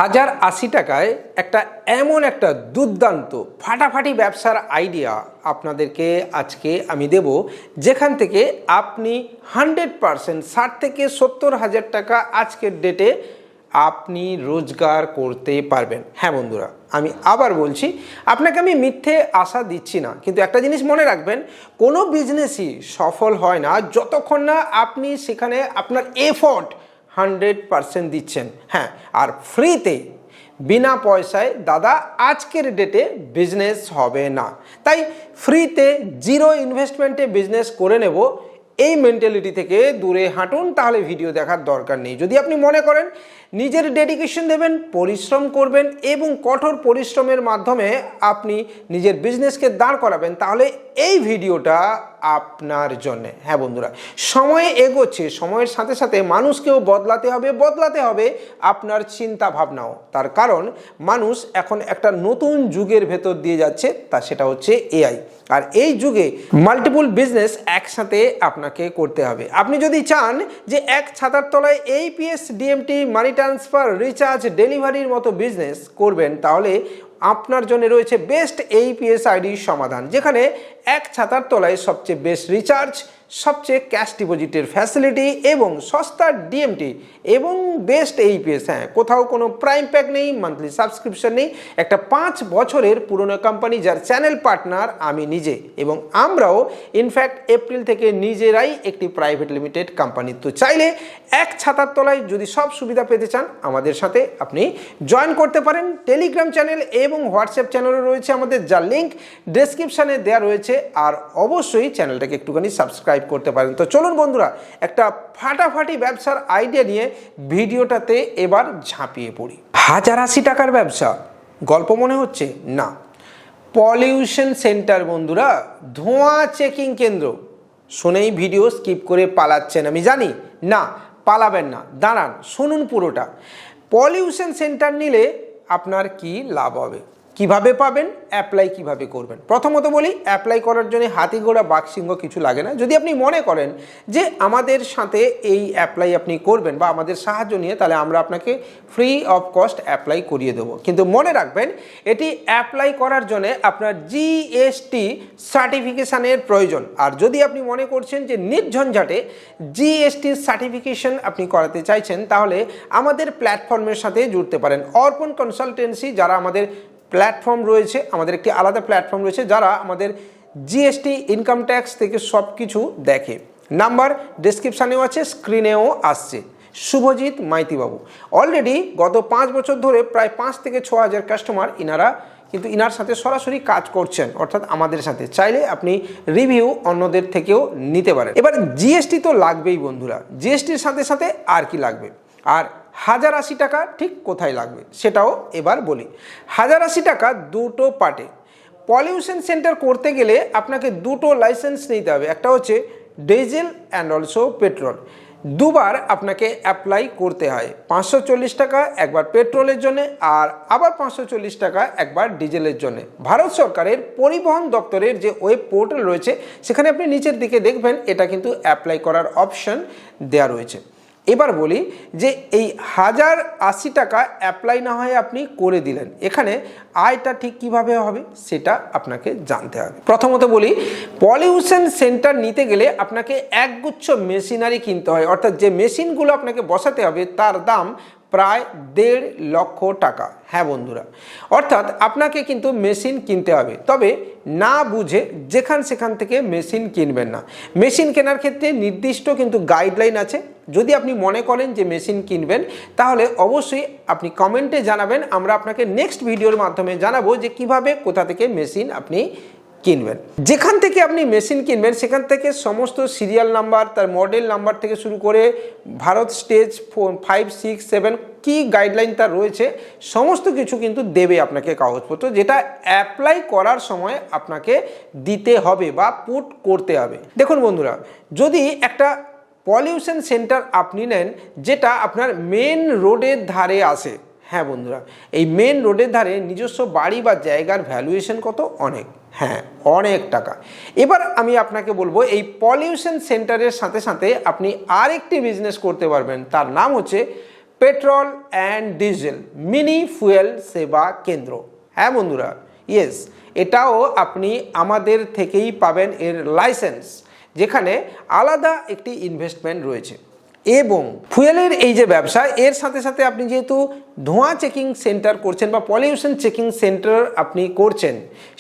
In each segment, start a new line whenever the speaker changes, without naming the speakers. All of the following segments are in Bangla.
1080 টাকায় একটা এমন একটা দুর্দান্ত ফাটাফাটি ব্যবসার আইডিয়া আপনাদেরকে আজকে আমি দেব, যেখান থেকে আপনি 100% 60 থেকে 70,000 টাকা আজকের ডেটে আপনি রোজগার করতে পারবেন। হ্যাঁ বন্ধুরা, আমি আবার বলছি, আপনাকে আমি মিথ্যে আশা দিচ্ছি না, কিন্তু একটা জিনিস মনে রাখবেন, কোনো বিজনেসই সফল হয় না যতক্ষণ না আপনি সেখানে আপনার এফর্ট 100% দিচ্ছেন। হ্যাঁ, আর ফ্রিতে বিনা পয়সায় দাদা আজকের ডেটে বিজনেস হবে না। তাই ফ্রিতে জিরো ইনভেস্টমেন্টে বিজনেস করে নেব, এই মেন্টালিটি থেকে দূরে হাঁটুন, তাহলে ভিডিও দেখার দরকার নেই। যদি আপনি মনে করেন নিজের ডেডিকেশন দেবেন, পরিশ্রম করবেন এবং কঠোর পরিশ্রমের মাধ্যমে আপনি নিজের বিজনেসকে দাঁড় করাবেন, তাহলে এই ভিডিওটা আপনার জন্য। হ্যাঁ বন্ধুরা, সময় এগোচ্ছে, সময়ের সাথে সাথে মানুষকেও বদলাতে হবে আপনার চিন্তা ভাবনাও। তার কারণ মানুষ এখন একটা নতুন যুগের ভেতর দিয়ে যাচ্ছে, সেটা হচ্ছে এআই। আর এই যুগে মাল্টিপল বিজনেস একসাথে আপনাকে করতে হবে। আপনি যদি চান যে এক ছাতার তলায় APS, DMT, money transfer, recharge, ডেলিভারির মতো বিজনেস করবেন, তাহলে আপনার জন্য রয়েছে বেস্ট APS আইডির সমাধান, যেখানে এক ছাতার তলায় সবচেয়ে বেস্ট রিচার্জ, সবচেয়ে ক্যাশ ডিপোজিটের ফ্যাসিলিটি এবং সস্তা DMT এবং বেস্ট APS। হ্যাঁ, কোথাও কোনো প্রাইম প্যাক নেই, মান্থলি সাবস্ক্রিপশন নেই, একটা 5 বছরের পুরনো কোম্পানি যার চ্যানেল পার্টনার আমি নিজে, এবং আমরাও ইনফ্যাক্ট এপ্রিল থেকে নিজেরাই একটি প্রাইভেট লিমিটেড কোম্পানি। তো চাইলে এক ছাতার তলায় যদি সব সুবিধা পেতে চান, আমাদের সাথে আপনি জয়েন করতে পারেন। টেলিগ্রাম চ্যানেল এবং হোয়াটসঅ্যাপ চ্যানেলও রয়েছে আমাদের, যার লিঙ্ক ডেসক্রিপশানে দেওয়া রয়েছে। আর অবশ্যই চ্যানেলটাকে একটুখানি সাবস্ক্রাইব করতে পারেন। তো চলুন বন্ধুরা, একটা ফাটাফাটি ব্যবসার আইডিয়া নিয়ে ভিডিওটাতে এবার ঝাঁপিয়ে পড়ি। 1080 টাকার ব্যবসা গল্প মনে হচ্ছে? না, পলিউশন সেন্টার বন্ধুরা, ধোঁয়া চেকিং কেন্দ্র। শুনেই ভিডিও স্কিপ করে পালাচ্ছেন, আমি জানি। না, পালাবেন না, দাঁড়ান, শুনুন পুরোটা। পলিউশন সেন্টার নিলে আপনার কি লাভ হবে, কিভাবে পাবেন, অ্যাপ্লাই কিভাবে করবেন। প্রথমত বলি, অ্যাপ্লাই করার জন্য হাতি ঘোড়া বাঘসিংহ কিছু লাগে না। যদি আপনি মনে করেন যে আমাদের সাথে এই অ্যাপ্লাই আপনি করবেন বা আমাদের সাহায্য নিয়ে, তাহলে আমরা আপনাকে ফ্রি অফ কস্ট অ্যাপ্লাই করিয়ে দেবো। কিন্তু মনে রাখবেন, এটি অ্যাপ্লাই করার জন্য আপনার GST সার্টিফিকেশানের প্রয়োজন। আর যদি আপনি মনে করছেন যে নির্ঝঞ্ঝাটে GST সার্টিফিকেশন আপনি করাতে চাইছেন, তাহলে আমাদের প্ল্যাটফর্মের সাথে জুড়তে পারেন। অর্পণ কনসালটেন্সি, যারা আমাদের প্ল্যাটফর্ম রয়েছে, আমাদের একটি আলাদা প্ল্যাটফর্ম রয়েছে, যারা আমাদের GST, ইনকাম ট্যাক্স থেকে সব কিছু দেখে। নাম্বার ডেসক্রিপশানেও আছে, স্ক্রিনেও আসছে। শুভজিৎ মাইতিবাবু অলরেডি গত 5 বছর ধরে প্রায় 5 থেকে 6 হাজার কাস্টমার ইনার সাথে সরাসরি কাজ করছেন, অর্থাৎ আমাদের সাথে। চাইলে আপনি রিভিউ অন্যদের থেকেও নিতে পারেন। এবার GST তো লাগবেই বন্ধুরা, GSTর সাথে সাথে আর কি লাগবে? আর 1080 টাকা ঠিক কোথায় লাগবে সেটাও এবার বলি। 1080 টাকা দুটো পার্টে। পলিউশন সেন্টার করতে গেলে আপনাকে দুটো লাইসেন্স নিতে হবে, একটা হচ্ছে ডিজেল অ্যান্ড অলসো পেট্রোল। দুবার আপনাকে অ্যাপ্লাই করতে হয়। 540 টাকা একবার পেট্রোলের জন্য, আর আবার 540 টাকা একবার ডিজেলের জন্য। ভারত সরকারের পরিবহন দপ্তরের যে ওয়েব পোর্টাল রয়েছে, সেখানে আপনি নিচের দিকে দেখবেন এটা কিন্তু অ্যাপ্লাই করার অপশন দেওয়া রয়েছে। এবার বলি যে এই 1080 টাকা অ্যাপ্লাই না হয় আপনি করে দিলেন, এখানে আয়টা ঠিক কিভাবে হবে সেটা আপনাকে জানতে হবে। প্রথমত বলি, পলিউশন সেন্টার নিতে গেলে আপনাকে একগুচ্ছ মেশিনারি কিনতে হয়, অর্থাৎ যে মেশিনগুলো আপনাকে বসাতে হবে তার দাম প্রায় 1.5 লক্ষ টাকা। হ্যাঁ বন্ধুরা, অর্থাৎ আপনাকে কিন্তু মেশিন কিনতে হবে, তবে না বুঝে সেখান থেকে মেশিন কিনবেন না। মেশিন কেনার ক্ষেত্রে নির্দিষ্ট কিন্তু গাইডলাইন আছে। যদি আপনি মনে করেন যে মেশিন কিনবেন, তাহলে অবশ্যই আপনি কমেন্টে জানাবেন, আমরা আপনাকে নেক্সট ভিডিওর মাধ্যমে জানাবো যে কিভাবে কোথা থেকে মেশিন আপনি কিনবেন। যেখান থেকে আপনি মেশিন কিনবেন সেখান থেকে সমস্ত সিরিয়াল নাম্বার, তার মডেল নাম্বার থেকে শুরু করে ভারত স্টেজ 5, 6, 7 কি গাইডলাইন তার রয়েছে, সমস্ত কিছু কিন্তু দেবে আপনাকে কাগজপত্র, যেটা অ্যাপ্লাই করার সময় আপনাকে দিতে হবে বা পুট করতে হবে। দেখুন বন্ধুরা, যদি একটা পলিউশন সেন্টার আপনি নেন যেটা আপনার মেন রোডের ধারে আসে, হ্যাঁ বন্ধুরা, এই মেন রোডের ধারে নিজস্ব বাড়ি বা জায়গার ভ্যালুয়েশন কত? অনেক, হ্যাঁ অনেক টাকা। এবার আমি আপনাকে বলবো, এই পলিউশন সেন্টারের সাথে সাথে আপনি আরেকটি বিজনেস করতে পারবেন, তার নাম হচ্ছে petrol and diesel mini fuel সেবা কেন্দ্র। হ্যাঁ বন্ধুরা, ইয়েস, এটাও আপনি আমাদের থেকেই পাবেন এর লাইসেন্স, যেখানে আলাদা একটি ইনভেস্টমেন্ট রয়েছে। এবং ফুয়েলের এই যে ব্যবসা, এর সাথে সাথে আপনি যেহেতু ধোঁয়া চেকিং সেন্টার করছেন বা পলিউশন চেকিং সেন্টার আপনি করছেন,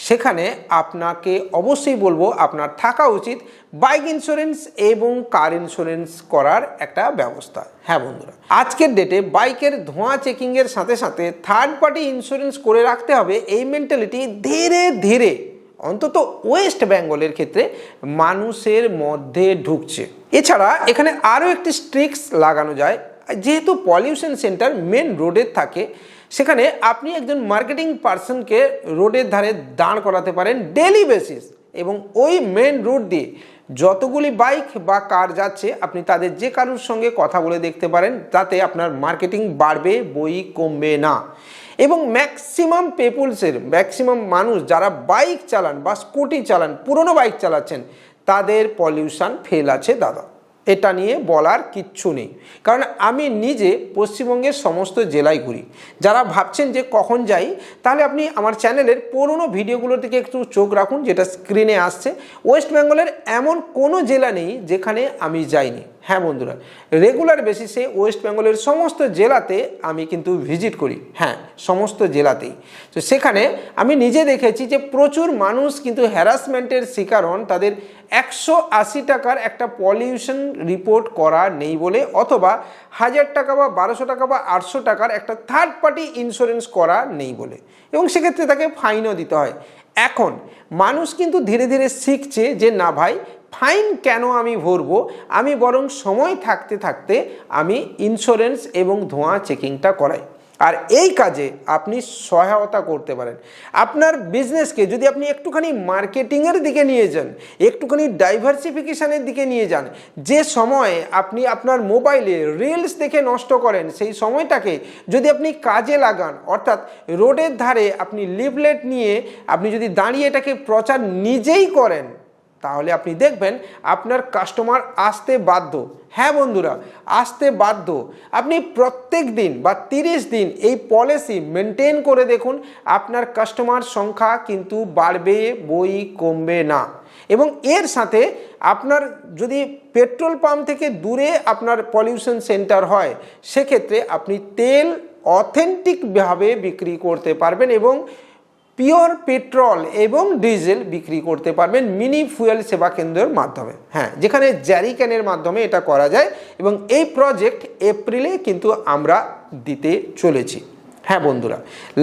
সেখানে আপনাকে অবশ্যই বলবো আপনার থাকা উচিত বাইক ইন্স্যুরেন্স এবং কার ইন্স্যুরেন্স করার একটা ব্যবস্থা। হ্যাঁ বন্ধুরা, আজকের ডেটে বাইকের ধোঁয়া চেকিংয়ের সাথে সাথে থার্ড পার্টি ইন্স্যুরেন্স করে রাখতে হবে, এই মেন্টালিটি ধীরে ধীরে অন্তত ওয়েস্ট বেঙ্গলের ক্ষেত্রে মানুষের মধ্যে ঢুকছে। এছাড়া এখানে আরও একটি স্ট্রিক্স লাগানো যায়, যেহেতু পলিউশন সেন্টার মেন রোডের থাকে, সেখানে আপনি একজন মার্কেটিং পার্সনকে রোডের ধারে দাঁড় করাতে পারেন ডেলি বেসিস, এবং ওই মেন রোড দিয়ে যতগুলি বাইক বা কার যাচ্ছে আপনি তাদের যে কারোর সঙ্গে কথা বলে দেখতে পারেন, তাতে আপনার মার্কেটিং বাড়বে, বই কমবে না। এবং ম্যাক্সিমাম ম্যাক্সিমাম মানুষ যারা বাইক চালান বা স্কুটি চালান, পুরনো বাইক চালাচ্ছেন, তাদের পলিউশন ফেল আছে দাদা, এটা নিয়ে বলার কিচ্ছু নেই। কারণ আমি নিজে পশ্চিমবঙ্গের সমস্ত জেলায় ঘুরি। যারা ভাবছেন যে কখন যাই, তাহলে আপনি আমার চ্যানেলের পুরনো ভিডিওগুলোর দিকে একটু চোখ রাখুন, যেটা স্ক্রিনে আসছে। ওয়েস্ট বেঙ্গলের এমন কোনো জেলা নেই যেখানে আমি যাইনি। হ্যাঁ বন্ধুরা, রেগুলার বেসিসে ওয়েস্ট বেঙ্গলের সমস্ত জেলাতে আমি কিন্তু ভিজিট করি। হ্যাঁ, সমস্ত জেলাতেই। তো সেখানে আমি নিজে দেখেছি যে প্রচুর মানুষ কিন্তু হ্যারাসমেন্টের শিকার হন, তাদের 180 টাকার একটা পলিউশন রিপোর্ট করা নেই বলে, অথবা 1000 টাকা বা 1200 টাকা বা 800 টাকার একটা থার্ড পার্টি ইন্স্যুরেন্স করা নেই বলে, এবং সেক্ষেত্রে তাকে ফাইনও দিতে হয়। এখন মানুষ কিন্তু ধীরে ধীরে শিখছে যে না ভাই, ফাইন কেন আমি ভরবো, আমি বরং সময় থাকতে থাকতে আমি ইন্স্যুরেন্স এবং ধোঁয়া চেকিংটা করাই। আর এই কাজে আপনি সহায়তা করতে পারেন। আপনার বিজনেসকে যদি আপনি একটুখানি মার্কেটিংয়ের দিকে নিয়ে যান, একটুখানি ডাইভার্সিফিকেশানের দিকে নিয়ে যান, যে সময় আপনি আপনার মোবাইলে রিলস দেখে নষ্ট করেন, সেই সময়টাকে যদি আপনি কাজে লাগান, অর্থাৎ রোডের ধারে আপনি লিফলেট নিয়ে আপনি যদি দাঁড়িয়ে এটাকে প্রচার নিজেই করেন, তাহলে আপনি দেখবেন আপনার কাস্টমার আসতে বাধ্য। হ্যাঁ বন্ধুরা, আসতে বাধ্য। আপনি প্রত্যেক দিন বা 30 দিন এই পলিসি মেনটেন করে দেখুন, আপনার কাস্টমার সংখ্যা কিন্তু বাড়বে, বই কমবে না। এবং এর সাথে আপনার যদি পেট্রোল পাম্প থেকে দূরে আপনার পলিউশন সেন্টার হয়, সেক্ষেত্রে আপনি তেল অথেন্টিকভাবে বিক্রি করতে পারবেন এবং পিওর পেট্রোল এবং ডিজেল বিক্রি করতে পারবেন মিনি ফুয়েল সেবা কেন্দ্রের মাধ্যমে। হ্যাঁ, যেখানে জ্যারিক্যানের মাধ্যমে এটা করা যায়, এবং এই প্রজেক্ট এপ্রিলে কিন্তু আমরা দিতে চলেছি। হ্যাঁ বন্ধুরা,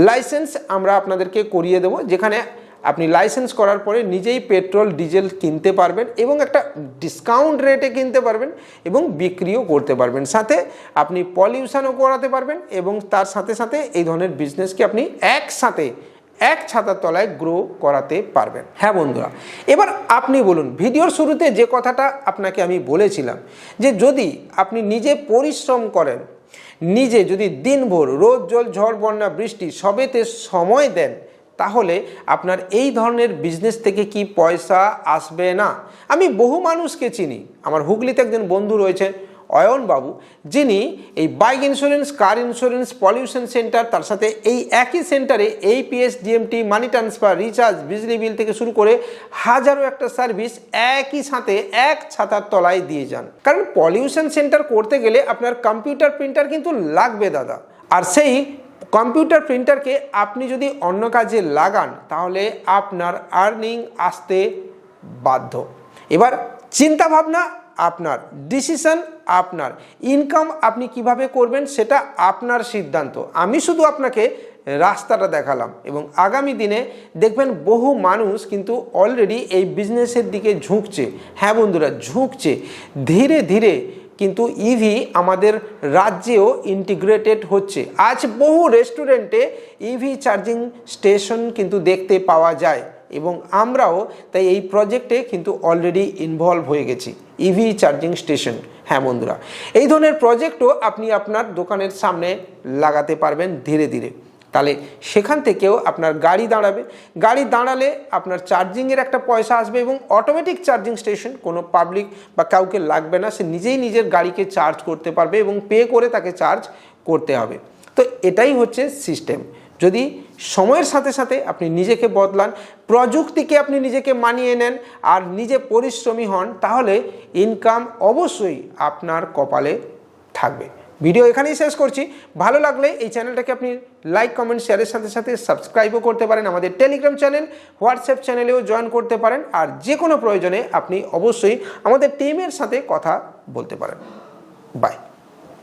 লাইসেন্স আমরা আপনাদেরকে করিয়ে দেবো, যেখানে আপনি লাইসেন্স করার পরে নিজেই পেট্রোল ডিজেল কিনতে পারবেন এবং একটা ডিসকাউন্ট রেটে কিনতে পারবেন এবং বিক্রিও করতে পারবেন। সাথে আপনি পলিউশনও করাতে পারবেন, এবং তার সাথে সাথে এই ধরনের বিজনেসকে আপনি একসাথে এক ছাতার তলায় গ্রো করাতে পারবেন। হ্যাঁ বন্ধুরা, এবার আপনি বলুন, ভিডিওর শুরুতে যে কথাটা আপনাকে আমি বলেছিলাম, যে যদি আপনি নিজে পরিশ্রম করেন, নিজে যদি দিনভর রোদ জল ঝড় বন্যা বৃষ্টি সবেতে সময় দেন, তাহলে আপনার এই ধরনের বিজনেস থেকে কি পয়সা আসবে না? আমি বহু মানুষকে চিনি। আমার হুগলিতে একজন বন্ধু রয়েছেন অয়ন বাবু, যিনি এই bike insurance, car insurance, pollution centre, তার সাথে এই একই সেন্টারে APS, DMT, money transfer, recharge, বিজলি বিল থেকে শুরু করে হাজারো একটা সার্ভিস একই সাথে এক ছাতার তলায় দিয়ে যান। কারণ পলিউশন সেন্টার করতে গেলে আপনার কম্পিউটার প্রিন্টার কিন্তু লাগবে দাদা, আর সেই কম্পিউটার প্রিন্টারকে আপনি যদি অন্য কাজে লাগান, তাহলে আপনার আর্নিং আসতে বাধ্য। এবার চিন্তা ভাবনা আপনার, ডিসিশন আপনার, ইনকাম আপনি কিভাবে করবেন সেটা আপনার সিদ্ধান্ত। আমি শুধু আপনাকে রাস্তাটা দেখালাম, এবং আগামী দিনে দেখবেন বহু মানুষ কিন্তু অলরেডি এই বিজনেসের দিকে ঝুঁকছে। হ্যাঁ বন্ধুরা, ঝুঁকছে ধীরে ধীরে, কিন্তু ইভি আমাদের রাজ্যেও ইন্টিগ্রেটেড হচ্ছে। আজ বহু রেস্টুরেন্টে ইভি চার্জিং স্টেশন কিন্তু দেখতে পাওয়া যায়, এবং আমরাও তাই এই প্রজেক্টে কিন্তু অলরেডি ইনভলভ হয়ে গেছি, ইভি চার্জিং স্টেশন। হ্যাঁ বন্ধুরা, এই ধরনের প্রজেক্টও আপনি আপনার দোকানের সামনে লাগাতে পারবেন ধীরে ধীরে। তাহলে সেখান থেকেও আপনার গাড়ি দাঁড়াবে, গাড়ি দাঁড়ালে আপনার চার্জিংয়ের একটা পয়সা আসবে, এবং অটোমেটিক চার্জিং স্টেশন, কোনো পাবলিক বা কাউকে লাগবে না, সে নিজেই নিজের গাড়িকে চার্জ করতে পারবে এবং পে করে তাকে চার্জ করতে হবে। তো এটাই হচ্ছে সিস্টেম। যদি সময়ের সাথে সাথে আপনি নিজেকে বদলান, প্রযুক্তিকে আপনি নিজেকে মানিয়ে নেন আর নিজে পরিশ্রমী হন, তাহলে ইনকাম অবশ্যই আপনার কপালে থাকবে। ভিডিও এখানেই শেষ করছি। ভালো লাগলে এই চ্যানেলটাকে আপনি লাইক, কমেন্ট, শেয়ারের সাথে সাথে সাবস্ক্রাইবও করতে পারেন। আমাদের টেলিগ্রাম চ্যানেল, হোয়াটসঅ্যাপ চ্যানেলেও জয়েন করতে পারেন। আর যে কোনো প্রয়োজনে আপনি অবশ্যই আমাদের টিমের সাথে কথা বলতে পারেন। বাই।